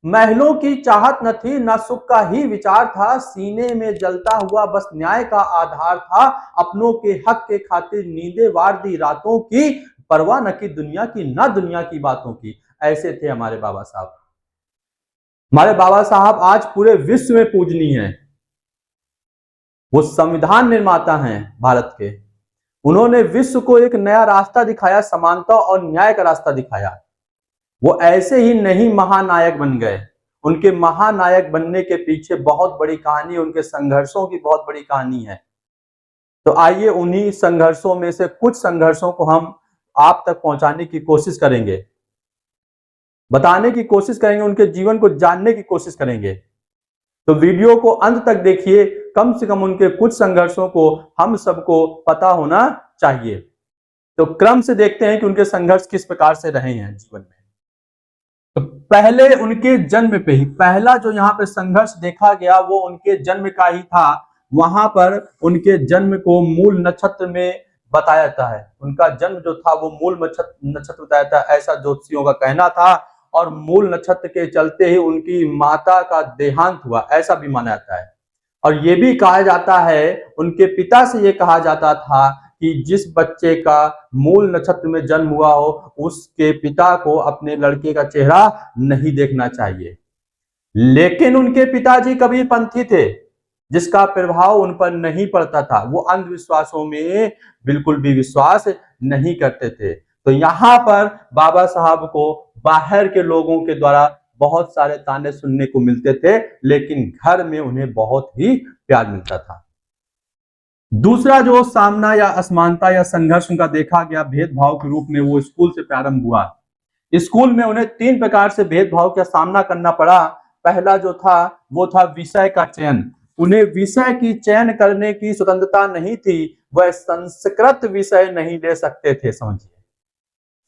महलों की चाहत न थी, न सुख का ही विचार था, सीने में जलता हुआ बस न्याय का आधार था, अपनों के हक के खातिर नींदे वार दी रातों की, परवाह न की दुनिया की, न दुनिया की बातों की। ऐसे थे हमारे बाबा साहब। हमारे बाबा साहब आज पूरे विश्व में पूजनीय हैं। वो संविधान निर्माता हैं भारत के। उन्होंने विश्व को एक नया रास्ता दिखाया, समानता और न्याय का रास्ता दिखाया। वो ऐसे ही नहीं महानायक बन गए, उनके महानायक बनने के पीछे बहुत बड़ी कहानी, उनके संघर्षों की बहुत बड़ी कहानी है। तो आइए उन्हीं संघर्षों में से कुछ संघर्षों को हम आप तक पहुंचाने की कोशिश करेंगे, बताने की कोशिश करेंगे, उनके जीवन को जानने की कोशिश करेंगे। तो वीडियो को अंत तक देखिए, कम से कम उनके कुछ संघर्षों को हम सबको पता होना चाहिए। तो क्रम से देखते हैं कि उनके संघर्ष किस प्रकार से रहे हैं जीवन में। तो पहले उनके जन्म पे ही पहला जो यहाँ पे संघर्ष देखा गया वो उनके जन्म का ही था। वहां पर उनके जन्म को मूल नक्षत्र में बताया जाता है। उनका जन्म जो था वो मूल नक्षत्र बताया था, ऐसा ज्योतिषियों का कहना था। और मूल नक्षत्र के चलते ही उनकी माता का देहांत हुआ, ऐसा भी माना जाता है। और ये भी कहा जाता है, उनके पिता से ये कहा जाता था कि जिस बच्चे का मूल नक्षत्र में जन्म हुआ हो उसके पिता को अपने लड़के का चेहरा नहीं देखना चाहिए। लेकिन उनके पिताजी कबीर पंथी थे, जिसका प्रभाव उन पर नहीं पड़ता था। वो अंधविश्वासों में बिल्कुल भी विश्वास नहीं करते थे। तो यहाँ पर बाबा साहब को बाहर के लोगों के द्वारा बहुत सारे ताने सुनने को मिलते थे, लेकिन घर में उन्हें बहुत ही प्यार मिलता था। दूसरा जो सामना या असमानता या संघर्ष उनका देखा गया भेदभाव के रूप में, वो स्कूल से प्रारंभ हुआ। स्कूल में उन्हें 3 प्रकार से भेदभाव का सामना करना पड़ा। पहला जो था वो था विषय का चयन। उन्हें विषय की चयन करने की स्वतंत्रता नहीं थी, वह संस्कृत विषय नहीं ले सकते थे। समझिए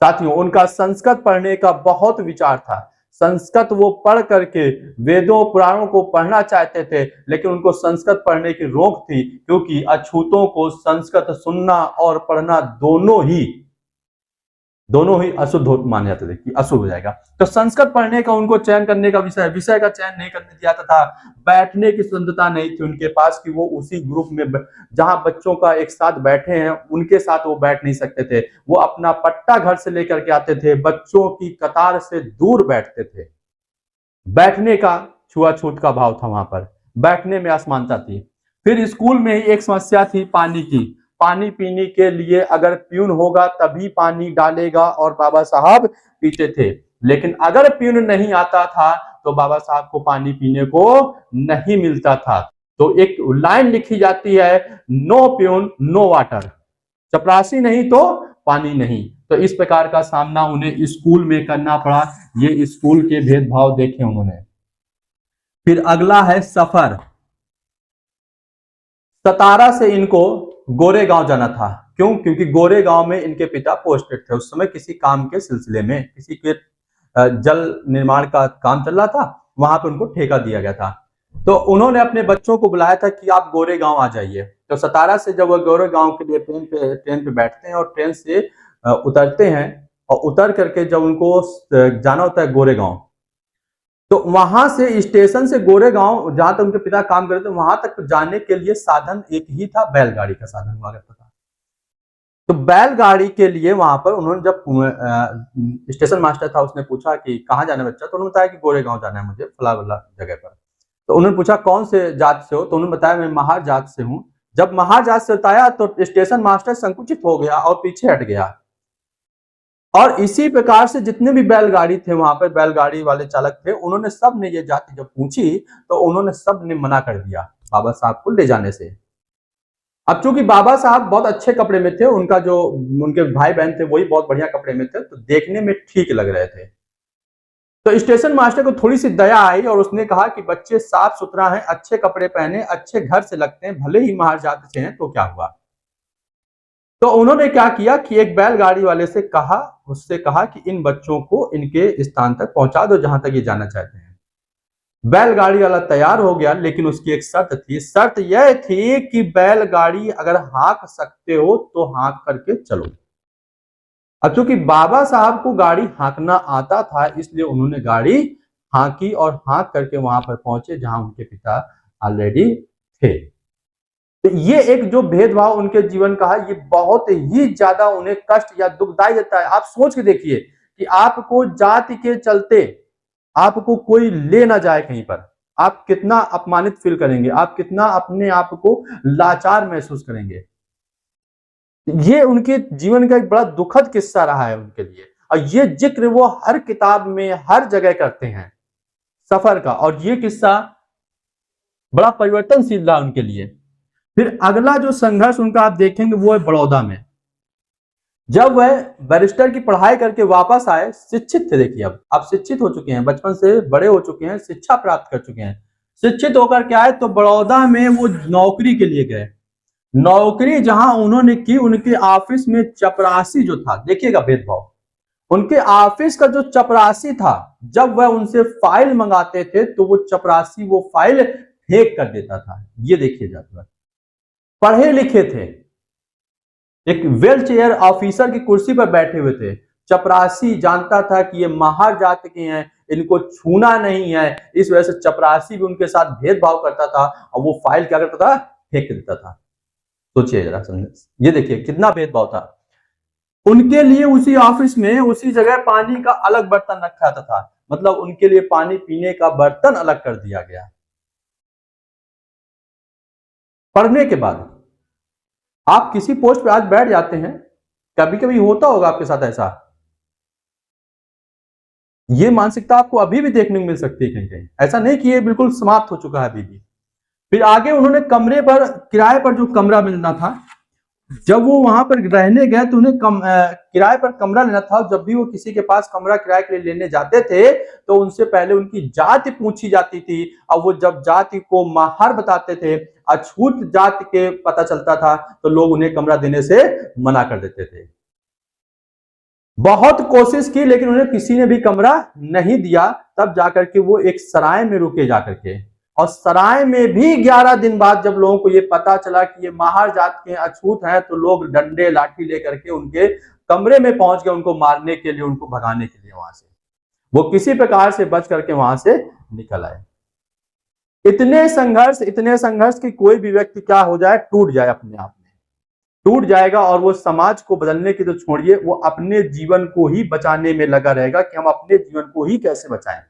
साथियों, उनका संस्कृत पढ़ने का बहुत विचार था। संस्कृत वो पढ़ करके वेदों पुराणों को पढ़ना चाहते थे, लेकिन उनको संस्कृत पढ़ने की रोक थी, क्योंकि अछूतों को संस्कृत सुनना और पढ़ना दोनों ही अशुद्ध माने जाते थे कि अशुद्ध हो जाएगा। तो संस्कृत पढ़ने का उनको चयन करने का विषय का चयन नहीं करने दिया था। बैठने की स्वतंत्रता नहीं थी उनके पास कि वो उसी ग्रुप में जहां बच्चों का एक साथ बैठे हैं उनके साथ वो बैठ नहीं सकते थे। वो अपना पट्टा घर से लेकर के आते थे, बच्चों की कतार से दूर बैठते थे। बैठने का छुआछूत का भाव था, वहां पर बैठने में असमानता थी। फिर स्कूल में ही एक समस्या थी पानी की। पानी पीने के लिए अगर प्यून होगा तभी पानी डालेगा और बाबा साहब पीते थे, लेकिन अगर प्यून नहीं आता था तो बाबा साहब को पानी पीने को नहीं मिलता था। तो एक लाइन लिखी जाती है, नो प्यून नो वाटर, चपरासी नहीं तो पानी नहीं। तो इस प्रकार का सामना उन्हें स्कूल में करना पड़ा। ये स्कूल के भेदभाव देखे उन्होंने। फिर अगला है सफर। सतारा से इनको गोरेगांव जाना था। क्यों? क्योंकि गोरेगांव में इनके पिता पोस्टेड थे उस समय, किसी काम के सिलसिले में, किसी के जल निर्माण का काम चल रहा था, वहां पे उनको ठेका दिया गया था। तो उन्होंने अपने बच्चों को बुलाया था कि आप गोरेगांव आ जाइए। तो सतारा से जब वो गोरेगांव के लिए ट्रेन पे बैठते हैं और ट्रेन से उतरते हैं, और उतर करके जब उनको जाना होता है गोरेगांव, तो वहां से स्टेशन से गोरेगांव जहां तक उनके पिता काम करते थे वहां तक जाने के लिए साधन एक ही था, बैलगाड़ी का साधन हुआ करता था। तो बैलगाड़ी के लिए वहां पर उन्होंने जब स्टेशन मास्टर था उसने पूछा कि कहाँ जाना है बच्चा, तो उन्होंने बताया कि गोरेगांव जाना है मुझे फला वाला जगह पर। तो उन्होंने पूछा कौन से जात से हो, तो उन्होंने बताया मैं महार जात से हूँ। जब महार जात से बताया तो स्टेशन मास्टर संकुचित हो गया और पीछे हट गया। और इसी प्रकार से जितने भी बैलगाड़ी थे वहां पर, बैलगाड़ी वाले चालक थे, उन्होंने सब ने ये जाति जब पूछी तो उन्होंने सब ने मना कर दिया बाबा साहब को ले जाने से। अब चूंकि बाबा साहब बहुत अच्छे कपड़े में थे, उनका जो उनके भाई बहन थे वही बहुत बढ़िया कपड़े में थे, तो देखने में ठीक लग रहे थे। तो स्टेशन मास्टर को थोड़ी सी दया आई और उसने कहा कि बच्चे साफ सुथरा हैं, अच्छे कपड़े पहने, अच्छे घर से लगते हैं, भले ही महार जाति से हैं, तो क्या हुआ। तो उन्होंने क्या किया कि एक बैलगाड़ी वाले से कहा, उससे कहा कि इन बच्चों को इनके स्थान तक पहुंचा दो जहां तक ये जाना चाहते हैं। बैलगाड़ी वाला तैयार हो गया, लेकिन उसकी एक शर्त थी। शर्त यह थी कि बैलगाड़ी अगर हाँक सकते हो तो हाँक करके चलो। अब चूंकि बाबा साहब को गाड़ी हाँकना आता था, इसलिए उन्होंने गाड़ी हाँकी और हाँक करके वहां पर पहुंचे जहां उनके पिता ऑलरेडी थे। तो ये एक जो भेदभाव उनके जीवन का है, ये बहुत ही ज्यादा उन्हें कष्ट या दुखदाई देता है। आप सोच के देखिए कि आपको जाति के चलते आपको कोई ले ना जाए कहीं पर, आप कितना अपमानित फील करेंगे, आप कितना अपने आप को लाचार महसूस करेंगे। ये उनके जीवन का एक बड़ा दुखद किस्सा रहा है उनके लिए, और ये जिक्र वो हर किताब में हर जगह करते हैं सफर का, और ये किस्सा बड़ा परिवर्तनशील रहा उनके लिए। फिर अगला जो संघर्ष उनका आप देखेंगे वो है बड़ौदा में। जब वह बैरिस्टर की पढ़ाई करके वापस आए, शिक्षित थे, देखिए अब आप शिक्षित हो चुके हैं, बचपन से बड़े हो चुके हैं, शिक्षा प्राप्त कर चुके हैं, शिक्षित होकर के आए तो बड़ौदा में वो नौकरी के लिए गए। नौकरी जहां उन्होंने की, उनके ऑफिस में चपरासी जो था, देखिएगा भेदभाव, उनके ऑफिस का जो चपरासी था, जब वह उनसे फाइल मंगाते थे तो वो चपरासी वो फाइल फेंक कर देता था। ये देखिए जाकर पढ़े लिखे थे, एक वेल चेयर ऑफिसर की कुर्सी पर बैठे हुए थे, चपरासी जानता था कि ये महार जाति के हैं, इनको छूना नहीं है, इस वजह से चपरासी भी उनके साथ भेदभाव करता था और वो फाइल क्या करता था, फेंक देता था। सोचिए जरा, समझे, ये देखिए कितना भेदभाव था। उनके लिए उसी ऑफिस में उसी जगह पानी का अलग बर्तन रखा था, मतलब उनके लिए पानी पीने का बर्तन अलग कर दिया गया। पढ़ने के बाद आप किसी पोस्ट पे आज बैठ जाते हैं, कभी कभी होता होगा आपके साथ ऐसा, ये मानसिकता आपको अभी भी देखने को मिल सकती है कहीं कहीं, ऐसा नहीं कि ये बिल्कुल समाप्त हो चुका है अभी भी। फिर आगे उन्होंने कमरे पर, किराए पर जो कमरा मिलना था, जब वो वहां पर रहने गए तो उन्हें किराए पर कमरा लेना था। जब भी वो किसी के पास कमरा किराए के लिए लेने जाते थे तो उनसे पहले उनकी जाति पूछी जाती थी, और वो जब जाति को माहर बताते थे, अछूत जाति के पता चलता था, तो लोग उन्हें कमरा देने से मना कर देते थे। बहुत कोशिश की लेकिन उन्हें किसी ने भी कमरा नहीं दिया। तब जाकर के वो एक सराय में रुके जाकर के, और सराय में भी 11 दिन बाद जब लोगों को ये पता चला कि ये माहर जात के अछूत हैं, तो लोग डंडे लाठी लेकर के उनके कमरे में पहुंच गए, उनको मारने के लिए, उनको भगाने के लिए। वहां से वो किसी प्रकार से बच करके वहां से निकल आए। इतने संघर्ष कि कोई भी व्यक्ति क्या हो जाए, टूट जाए, अपने आप में टूट जाएगा, और वो समाज को बदलने की तो छोड़िए, वो अपने जीवन को ही बचाने में लगा रहेगा कि हम अपने जीवन को ही कैसे बचाएं।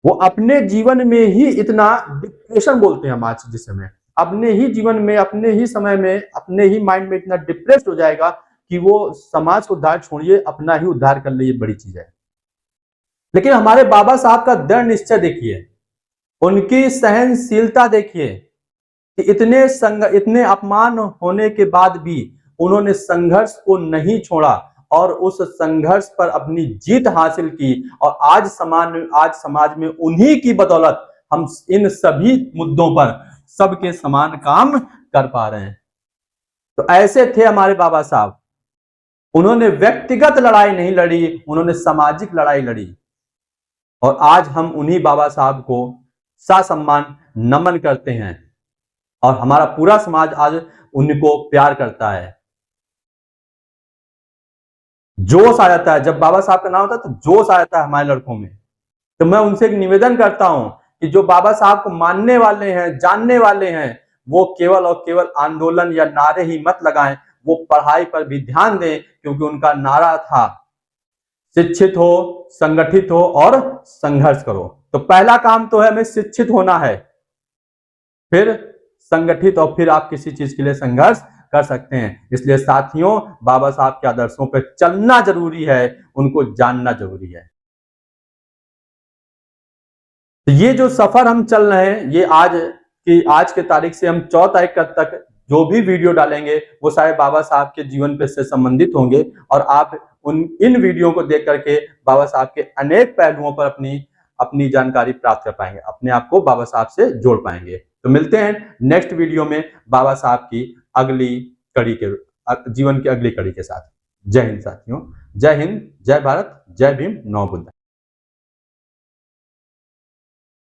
वो अपने जीवन में ही इतना डिप्रेशन बोलते हैं हम आज जिस समय, अपने ही जीवन में, अपने ही समय में, अपने ही माइंड में इतना डिप्रेस्ड हो जाएगा कि वो समाज को उद्धार छोड़िए, अपना ही उद्धार कर ले, ये बड़ी चीज है। लेकिन हमारे बाबा साहब का दृढ़ निश्चय देखिए, उनकी सहनशीलता देखिए कि इतने अपमान होने के बाद भी उन्होंने संघर्ष को नहीं छोड़ा और उस संघर्ष पर अपनी जीत हासिल की, और आज समाज में उन्हीं की बदौलत हम इन सभी मुद्दों पर सबके समान काम कर पा रहे हैं। तो ऐसे थे हमारे बाबा साहब, उन्होंने व्यक्तिगत लड़ाई नहीं लड़ी, उन्होंने सामाजिक लड़ाई लड़ी, और आज हम उन्हीं बाबा साहब को ससम्मान नमन करते हैं, और हमारा पूरा समाज आज उनको प्यार करता है। जोश आ जाता है जब बाबा साहब का नाम होता है, तो जोश आ जाता है हमारे लड़कों में। तो मैं उनसे एक निवेदन करता हूं कि जो बाबा साहब को मानने वाले हैं, जानने वाले हैं, वो केवल और केवल आंदोलन या नारे ही मत लगाएं, वो पढ़ाई पर भी ध्यान दें, क्योंकि उनका नारा था शिक्षित हो, संगठित हो और संघर्ष करो। तो पहला काम तो है हमें शिक्षित होना है, फिर संगठित, और फिर आप किसी चीज के लिए संघर्ष कर सकते हैं। इसलिए साथियों, बाबा साहब के आदर्शों पर चलना जरूरी है, उनको जानना जरूरी है। तो ये जो सफर हम चल रहे हैं, ये आज के तारीख से हम 4 तारीख तक जो भी वीडियो डालेंगे वो सारे बाबा साहब के जीवन पे से संबंधित होंगे, और आप इन वीडियो को देख करके बाबा साहब के अनेक पहलुओं पर अपनी जानकारी प्राप्त कर पाएंगे, अपने आप को बाबा साहब से जोड़ पाएंगे। तो मिलते हैं नेक्स्ट वीडियो में बाबा साहब की अगली कड़ी के जीवन की अगली कड़ी के साथ। जय हिंद साथियों, जय हिंद, जय भारत, जय भीम, नमो बुद्धाय।